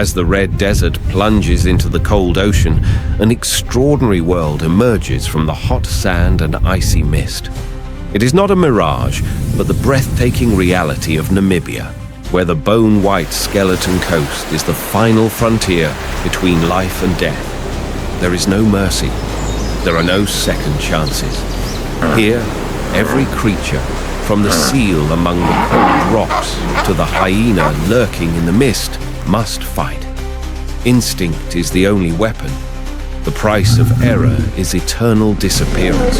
As the red desert plunges into the cold ocean, an extraordinary world emerges from the hot sand and icy mist. It is not a mirage, but the breathtaking reality of Namibia, where the bone-white skeleton coast is the final frontier between life and death. There is no mercy. There are no second chances. Here, every creature, from the seal among the cold rocks to the hyena lurking in the mist, must fight. Instinct is the only weapon. The price of error is eternal disappearance.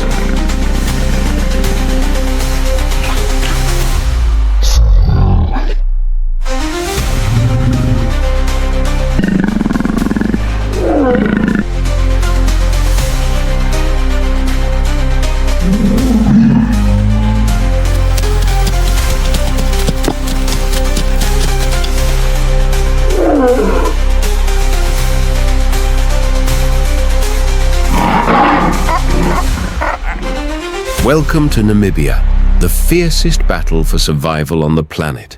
Welcome to Namibia, the fiercest battle for survival on the planet.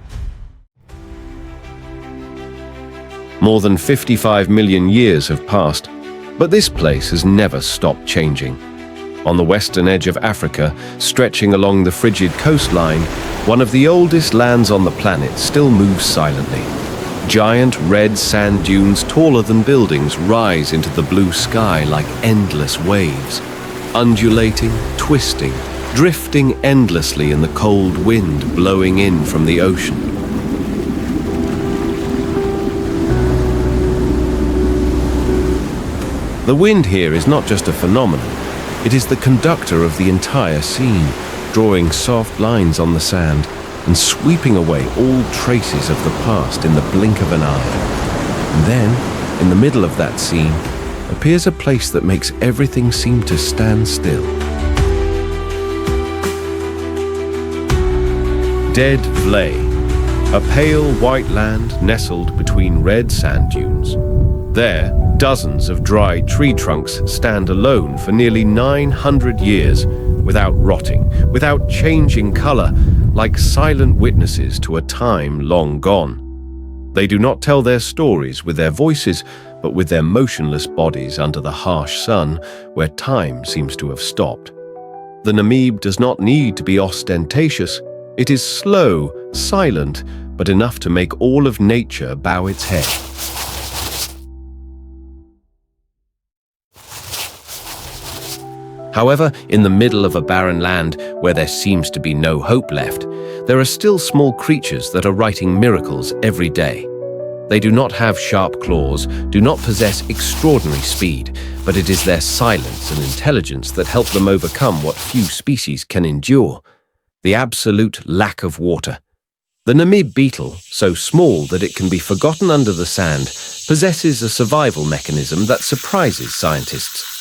More than 55 million years have passed, but this place has never stopped changing. On the western edge of Africa, stretching along the frigid coastline, one of the oldest lands on the planet still moves silently. Giant red sand dunes taller than buildings rise into the blue sky like endless waves, undulating, twisting, drifting endlessly in the cold wind blowing in from the ocean. The wind here is not just a phenomenon, it is the conductor of the entire scene, drawing soft lines on the sand and sweeping away all traces of the past in the blink of an eye. And then, in the middle of that scene, appears a place that makes everything seem to stand still. Dead Vlei, a pale white land nestled between red sand dunes. There, dozens of dry tree trunks stand alone for nearly 900 years, without rotting, without changing color, like silent witnesses to a time long gone. They do not tell their stories with their voices, but with their motionless bodies under the harsh sun, where time seems to have stopped. The Namib does not need to be ostentatious. It is slow, silent, but enough to make all of nature bow its head. However, in the middle of a barren land where there seems to be no hope left, there are still small creatures that are writing miracles every day. They do not have sharp claws, do not possess extraordinary speed, but it is their silence and intelligence that help them overcome what few species can endure: the absolute lack of water. The Namib beetle, so small that it can be forgotten under the sand, possesses a survival mechanism that surprises scientists.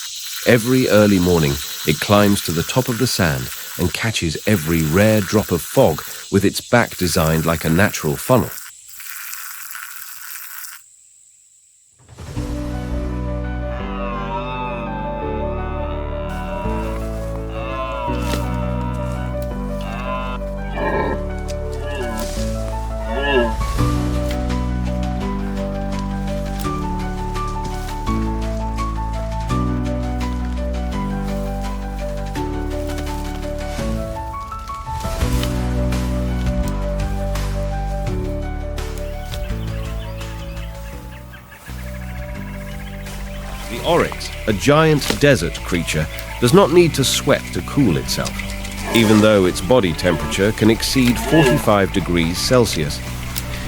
Every early morning, it climbs to the top of the sand and catches every rare drop of fog with its back designed like a natural funnel. The oryx, a giant desert creature, does not need to sweat to cool itself, even though its body temperature can exceed 45 degrees Celsius.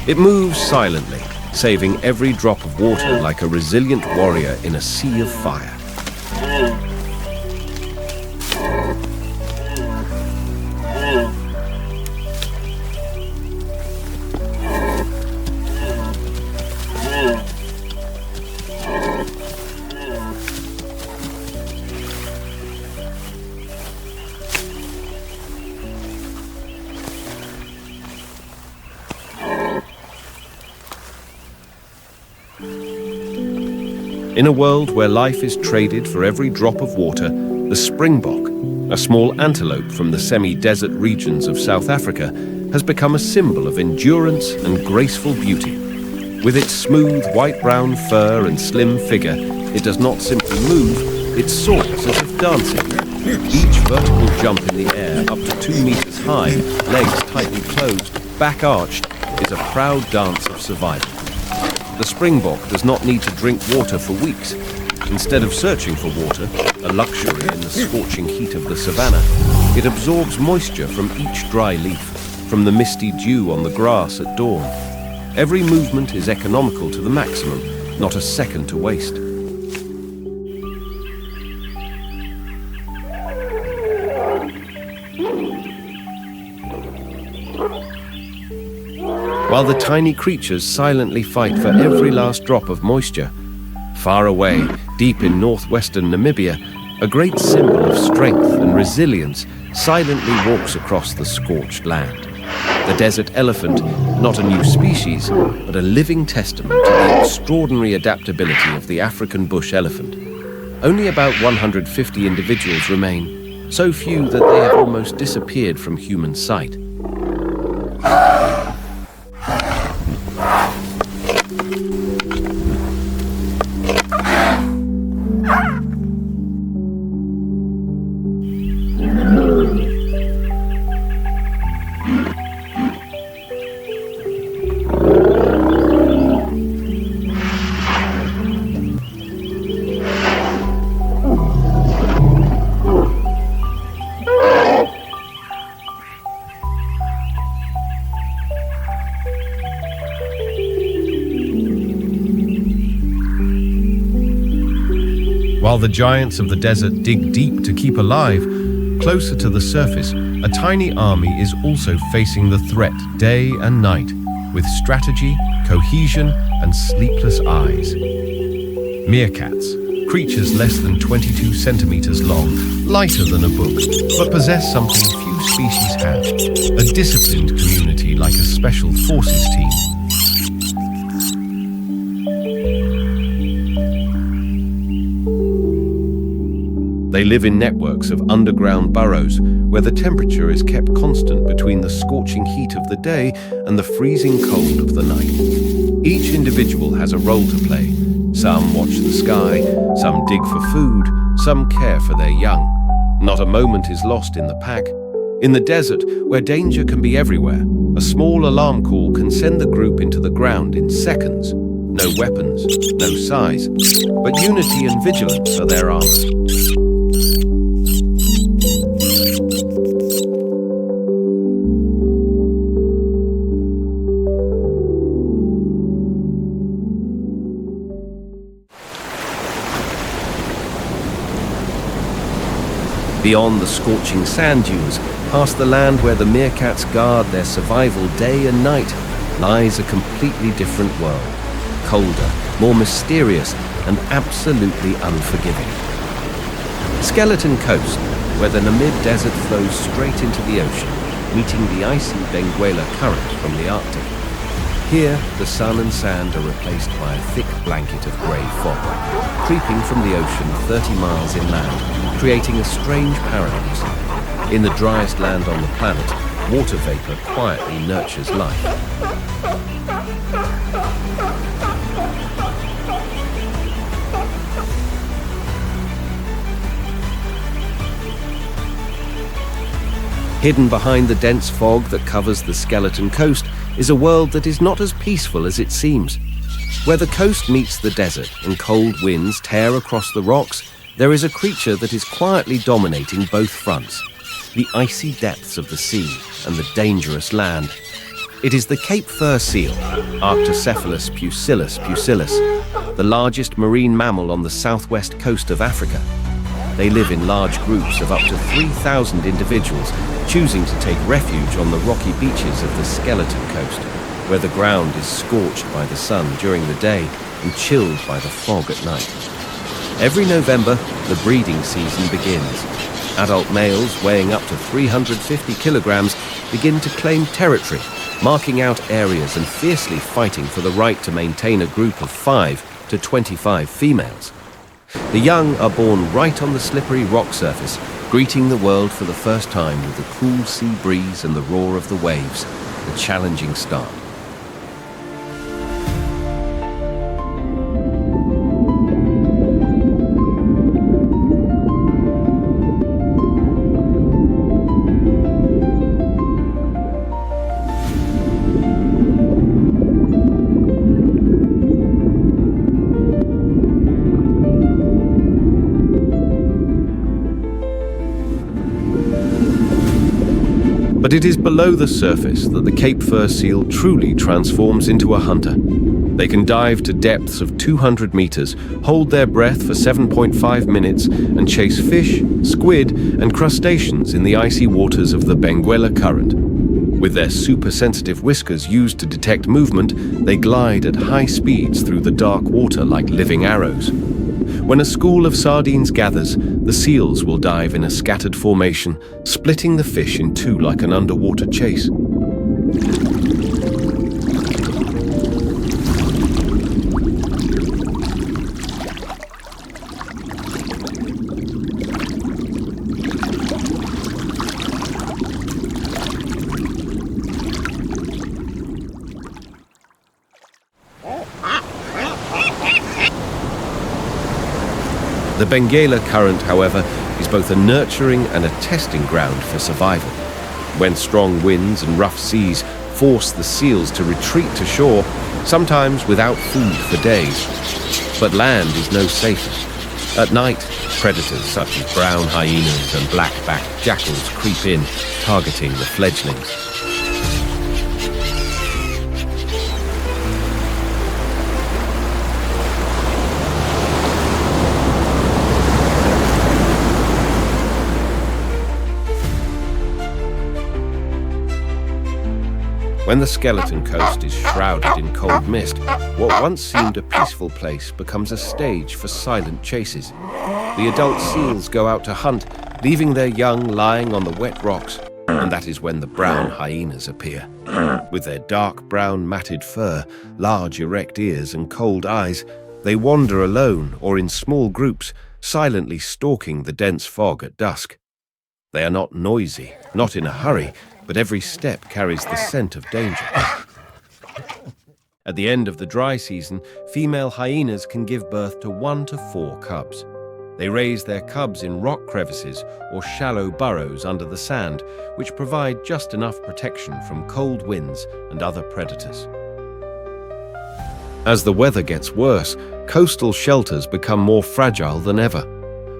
It moves silently, saving every drop of water like a resilient warrior in a sea of fire. In a world where life is traded for every drop of water, the springbok, a small antelope from the semi-desert regions of South Africa, has become a symbol of endurance and graceful beauty. With its smooth white-brown fur and slim figure, it does not simply move, it soars as if dancing. Each vertical jump in the air, up to 2 meters high, legs tightly closed, back arched, is a proud dance of survival. The springbok does not need to drink water for weeks. Instead of searching for water, a luxury in the scorching heat of the savannah, it absorbs moisture from each dry leaf, from the misty dew on the grass at dawn. Every movement is economical to the maximum, not a second to waste. While the tiny creatures silently fight for every last drop of moisture, far away, deep in northwestern Namibia, a great symbol of strength and resilience silently walks across the scorched land. The desert elephant, not a new species, but a living testament to the extraordinary adaptability of the African bush elephant. Only about 150 individuals remain, so few that they have almost disappeared from human sight. While the giants of the desert dig deep to keep alive, closer to the surface, a tiny army is also facing the threat day and night, with strategy, cohesion, and sleepless eyes. Meerkats, creatures less than 22 centimeters long, lighter than a book, but possess something few species have, a disciplined community like a special forces team. They live in networks of underground burrows where the temperature is kept constant between the scorching heat of the day and the freezing cold of the night. Each individual has a role to play. Some watch the sky, some dig for food, some care for their young. Not a moment is lost in the pack. In the desert, where danger can be everywhere, a small alarm call can send the group into the ground in seconds. No weapons, no size, but unity and vigilance are their armor. Beyond the scorching sand dunes, past the land where the meerkats guard their survival day and night, lies a completely different world. Colder, more mysterious, and absolutely unforgiving. Skeleton Coast, where the Namib Desert flows straight into the ocean, meeting the icy Benguela current from the Arctic. Here, the sun and sand are replaced by a thick blanket of grey fog, creeping from the ocean 30 miles inland, creating a strange paradox. In the driest land on the planet, water vapor quietly nurtures life. Hidden behind the dense fog that covers the Skeleton Coast is a world that is not as peaceful as it seems. Where the coast meets the desert and cold winds tear across the rocks, there is a creature that is quietly dominating both fronts, the icy depths of the sea and the dangerous land. It is the Cape Fur seal, Arctocephalus pusillus pusillus, the largest marine mammal on the southwest coast of Africa. They live in large groups of up to 3,000 individuals, choosing to take refuge on the rocky beaches of the Skeleton Coast, where the ground is scorched by the sun during the day and chilled by the fog at night. Every November, the breeding season begins. Adult males weighing up to 350 kilograms begin to claim territory, marking out areas and fiercely fighting for the right to maintain a group of 5 to 25 females. The young are born right on the slippery rock surface, greeting the world for the first time with the cool sea breeze and the roar of the waves, a challenging start. But it is below the surface that the Cape fur seal truly transforms into a hunter. They can dive to depths of 200 meters, hold their breath for 7.5 minutes, and chase fish, squid, and crustaceans in the icy waters of the Benguela Current. With their super-sensitive whiskers used to detect movement, they glide at high speeds through the dark water like living arrows. When a school of sardines gathers, the seals will dive in a scattered formation, splitting the fish in two like an underwater chase. The Benguela Current, however, is both a nurturing and a testing ground for survival. When strong winds and rough seas force the seals to retreat to shore, sometimes without food for days. But land is no safer. At night, predators such as brown hyenas and black-backed jackals creep in, targeting the fledglings. When the skeleton coast is shrouded in cold mist, what once seemed a peaceful place becomes a stage for silent chases. The adult seals go out to hunt, leaving their young lying on the wet rocks, and that is when the brown hyenas appear. With their dark brown matted fur, large erect ears and cold eyes, they wander alone or in small groups, silently stalking the dense fog at dusk. They are not noisy, not in a hurry, but every step carries the scent of danger. At the end of the dry season, female hyenas can give birth to 1 to 4 cubs. They raise their cubs in rock crevices or shallow burrows under the sand, which provide just enough protection from cold winds and other predators. As the weather gets worse, coastal shelters become more fragile than ever.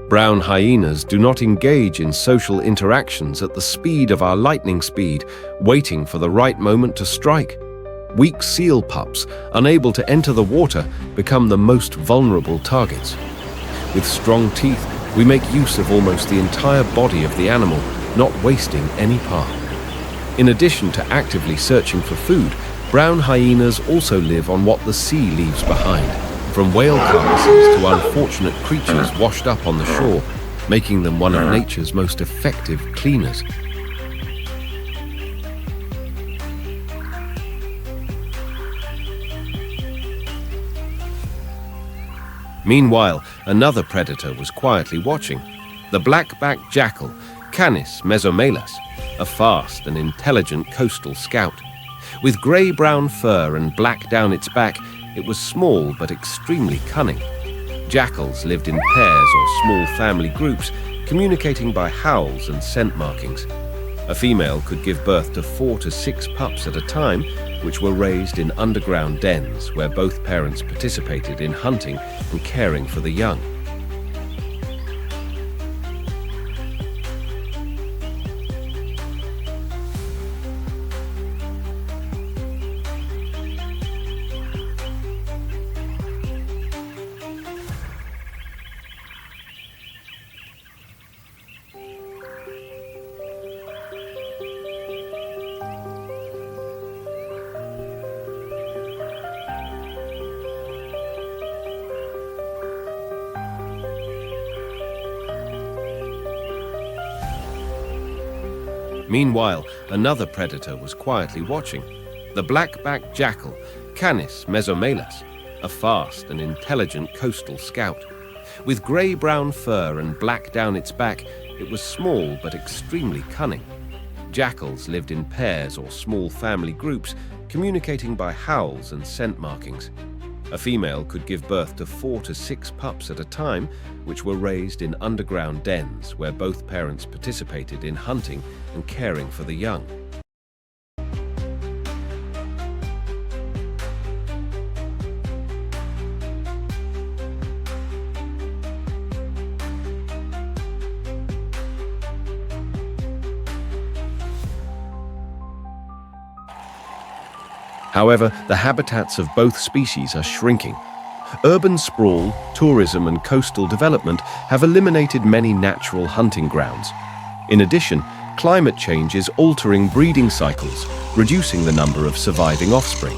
Brown hyenas do not engage in social interactions at the speed of our lightning speed, waiting for the right moment to strike. Weak seal pups, unable to enter the water, become the most vulnerable targets. With strong teeth, we make use of almost the entire body of the animal, not wasting any part. In addition to actively searching for food, brown hyenas also live on what the sea leaves behind, from whale carcasses to unfortunate creatures washed up on the shore, making them one of nature's most effective cleaners. Meanwhile, another predator was quietly watching. The black-backed jackal, Canis mesomelus, a fast and intelligent coastal scout. With grey-brown fur and black down its back, it was small but extremely cunning. Jackals lived in pairs or small family groups, communicating by howls and scent markings. A female could give birth to 4 to 6 pups at a time, which were raised in underground dens where both parents participated in hunting and caring for the young. Meanwhile, another predator was quietly watching. The black-backed jackal, Canis mesomelus, a fast and intelligent coastal scout. With grey-brown fur and black down its back, it was small but extremely cunning. Jackals lived in pairs or small family groups, communicating by howls and scent markings. A female could give birth to 4 to 6 pups at a time, which were raised in underground dens where both parents participated in hunting and caring for the young. However, the habitats of both species are shrinking. Urban sprawl, tourism and coastal development have eliminated many natural hunting grounds. In addition, climate change is altering breeding cycles, reducing the number of surviving offspring.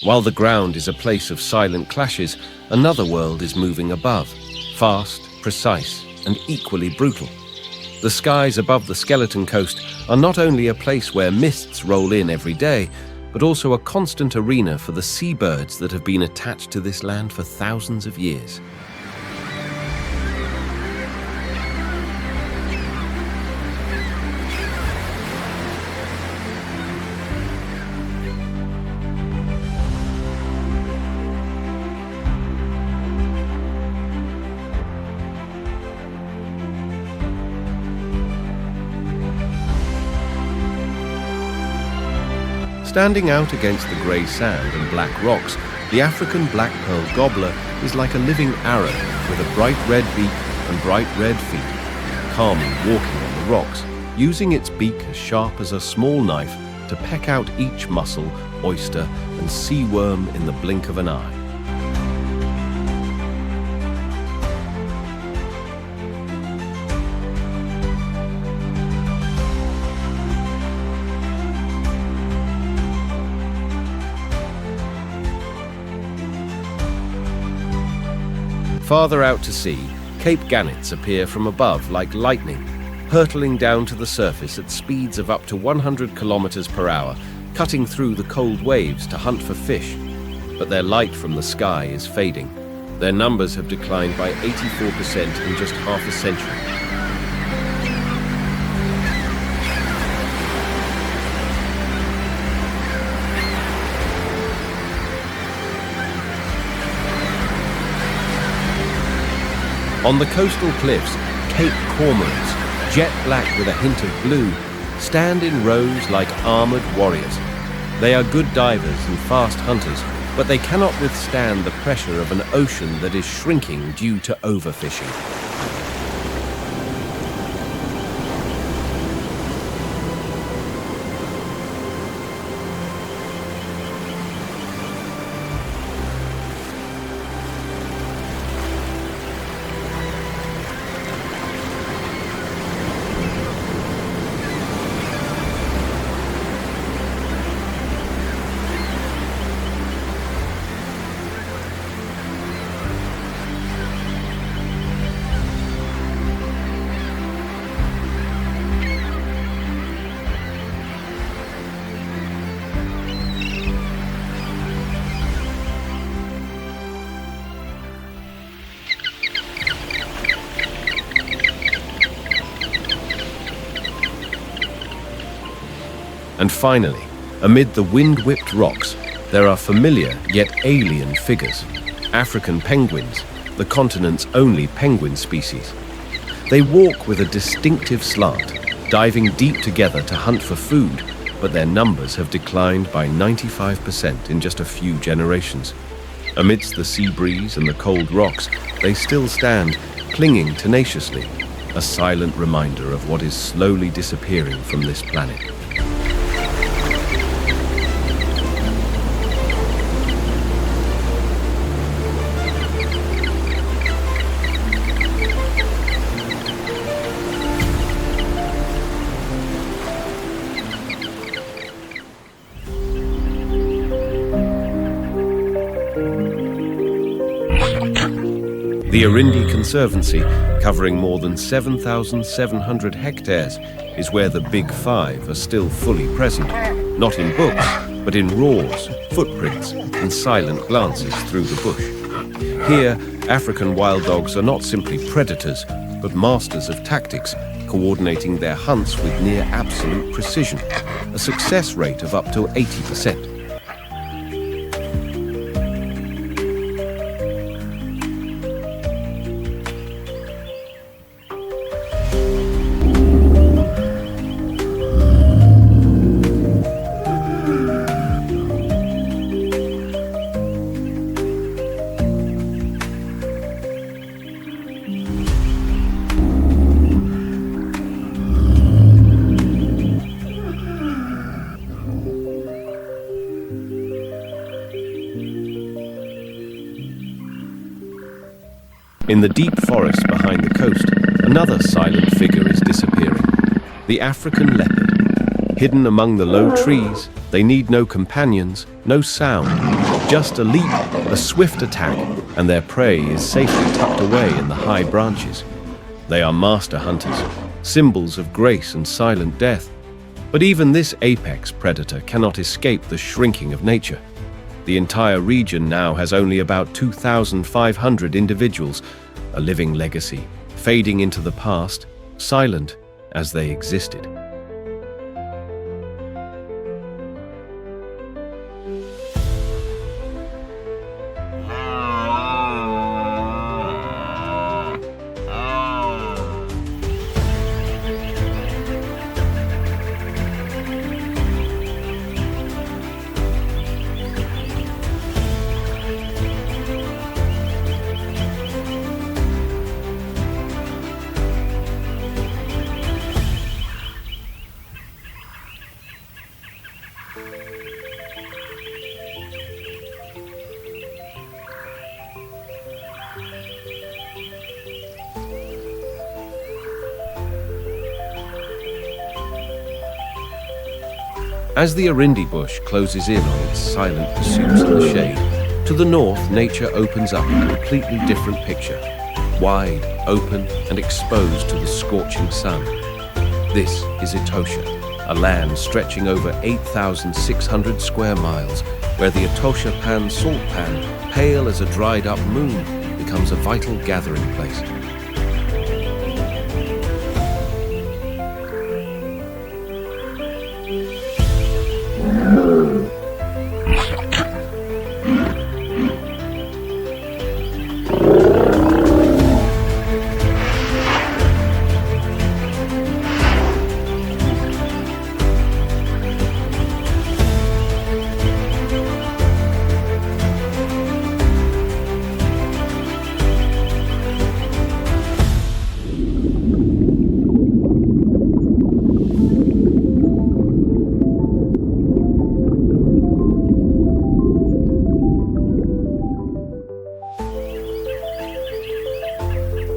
While the ground is a place of silent clashes, another world is moving above, fast, precise, and equally brutal. The skies above the skeleton coast are not only a place where mists roll in every day, but also a constant arena for the seabirds that have been attached to this land for thousands of years. Standing out against the grey sand and black rocks, the African black pearl gobbler is like a living arrow with a bright red beak and bright red feet, calmly walking on the rocks, using its beak as sharp as a small knife to peck out each mussel, oyster, and sea worm in the blink of an eye. Farther out to sea, Cape gannets appear from above like lightning, hurtling down to the surface at speeds of up to 100 kilometers per hour, cutting through the cold waves to hunt for fish. But their light from the sky is fading. Their numbers have declined by 84% in just half a century. On the coastal cliffs, Cape cormorants, jet black with a hint of blue, stand in rows like armored warriors. They are good divers and fast hunters, but they cannot withstand the pressure of an ocean that is shrinking due to overfishing. And finally, amid the wind-whipped rocks, there are familiar yet alien figures. African penguins, the continent's only penguin species. They walk with a distinctive slant, diving deep together to hunt for food, but their numbers have declined by 95% in just a few generations. Amidst the sea breeze and the cold rocks, they still stand, clinging tenaciously, a silent reminder of what is slowly disappearing from this planet. The Irindi Conservancy, covering more than 7,700 hectares, is where the Big Five are still fully present, not in books, but in roars, footprints, and silent glances through the bush. Here, African wild dogs are not simply predators, but masters of tactics, coordinating their hunts with near absolute precision, a success rate of up to 80%. In the deep forest behind the coast, another silent figure is disappearing. The African leopard. Hidden among the low trees, they need no companions, no sound. Just a leap, a swift attack, and their prey is safely tucked away in the high branches. They are master hunters, symbols of grace and silent death. But even this apex predator cannot escape the shrinking of nature. The entire region now has only about 2,500 individuals, a living legacy, fading into the past, silent as they existed. As the Arindi bush closes in on its silent pursuits in the shade, to the north nature opens up a completely different picture, wide, open, and exposed to the scorching sun. This is Etosha, a land stretching over 8,600 square miles, where the Etosha Pan salt pan, pale as a dried-up moon, becomes a vital gathering place.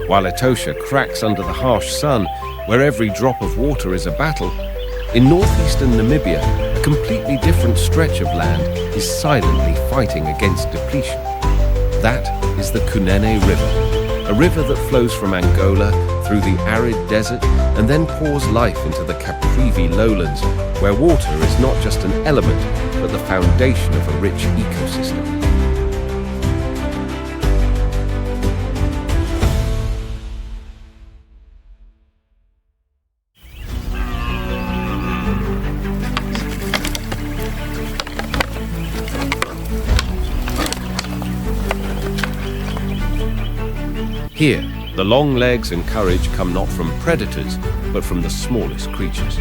While Etosha cracks under the harsh sun, where every drop of water is a battle, in northeastern Namibia, a completely different stretch of land is silently fighting against depletion. That is the Kunene River, a river that flows from Angola through the arid desert and then pours life into the Caprivi lowlands, where water is not just an element, but the foundation of a rich ecosystem. Here, the long legs and courage come not from predators, but from the smallest creatures.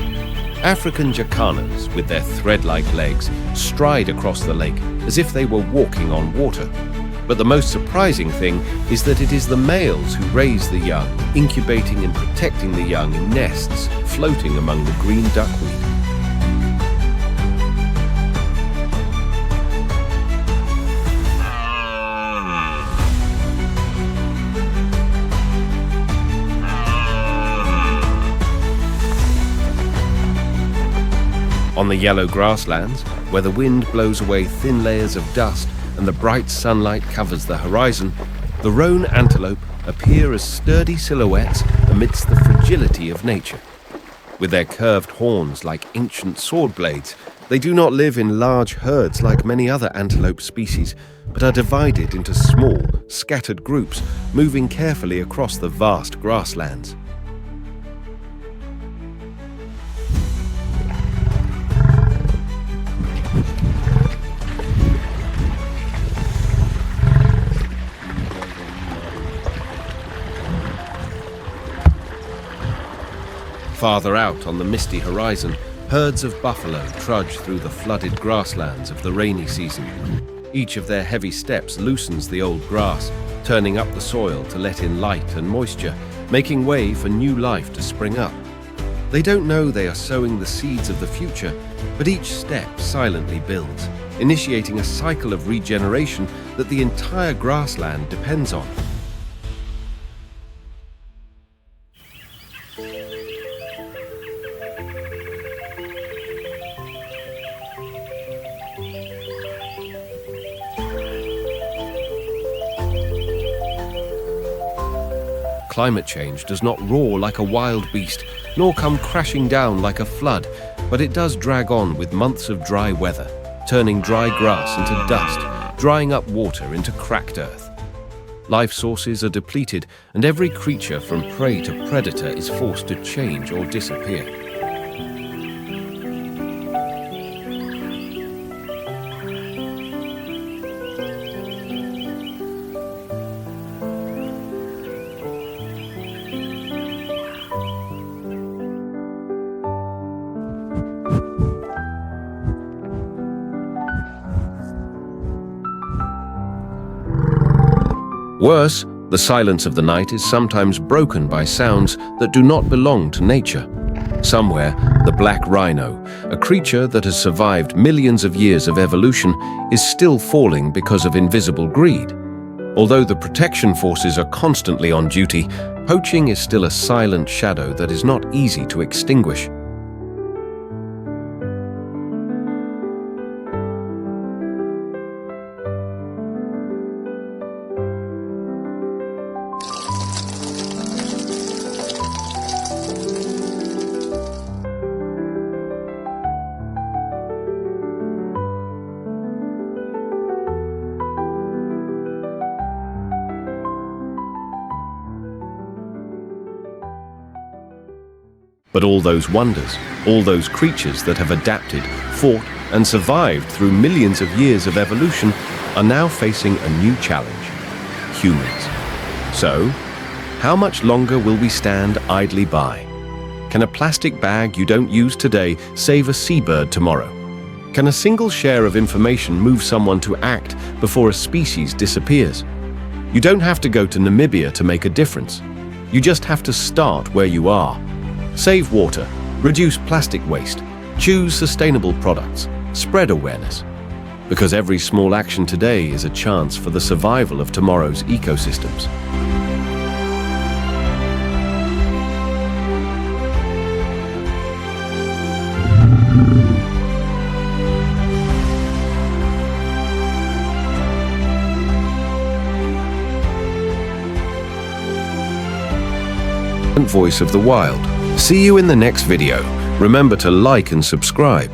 African jacanas, with their thread-like legs, stride across the lake as if they were walking on water. But the most surprising thing is that it is the males who raise the young, incubating and protecting the young in nests, floating among the green duckweed. On the yellow grasslands, where the wind blows away thin layers of dust and the bright sunlight covers the horizon, the roan antelope appear as sturdy silhouettes amidst the fragility of nature. With their curved horns like ancient sword blades, they do not live in large herds like many other antelope species, but are divided into small, scattered groups, moving carefully across the vast grasslands. Farther out on the misty horizon, herds of buffalo trudge through the flooded grasslands of the rainy season. Each of their heavy steps loosens the old grass, turning up the soil to let in light and moisture, making way for new life to spring up. They don't know they are sowing the seeds of the future, but each step silently builds, initiating a cycle of regeneration that the entire grassland depends on. climate change does not roar like a wild beast, nor come crashing down like a flood, but it does drag on with months of dry weather, turning dry grass into dust, drying up water into cracked earth. Life sources are depleted, and every creature from prey to predator is forced to change or disappear. Worse, the silence of the night is sometimes broken by sounds that do not belong to nature. Somewhere, the black rhino, a creature that has survived millions of years of evolution, is still falling because of invisible greed. Although the protection forces are constantly on duty, poaching is still a silent shadow that is not easy to extinguish. But all those wonders, all those creatures that have adapted, fought, and survived through millions of years of evolution are now facing a new challenge: humans. So, how much longer will we stand idly by? Can a plastic bag you don't use today save a seabird tomorrow? Can a single share of information move someone to act before a species disappears? You don't have to go to Namibia to make a difference. You just have to start where you are. Save water, reduce plastic waste, choose sustainable products, spread awareness. Because every small action today is a chance for the survival of tomorrow's ecosystems. Voice of the Wild. See you in the next video. Remember to like and subscribe.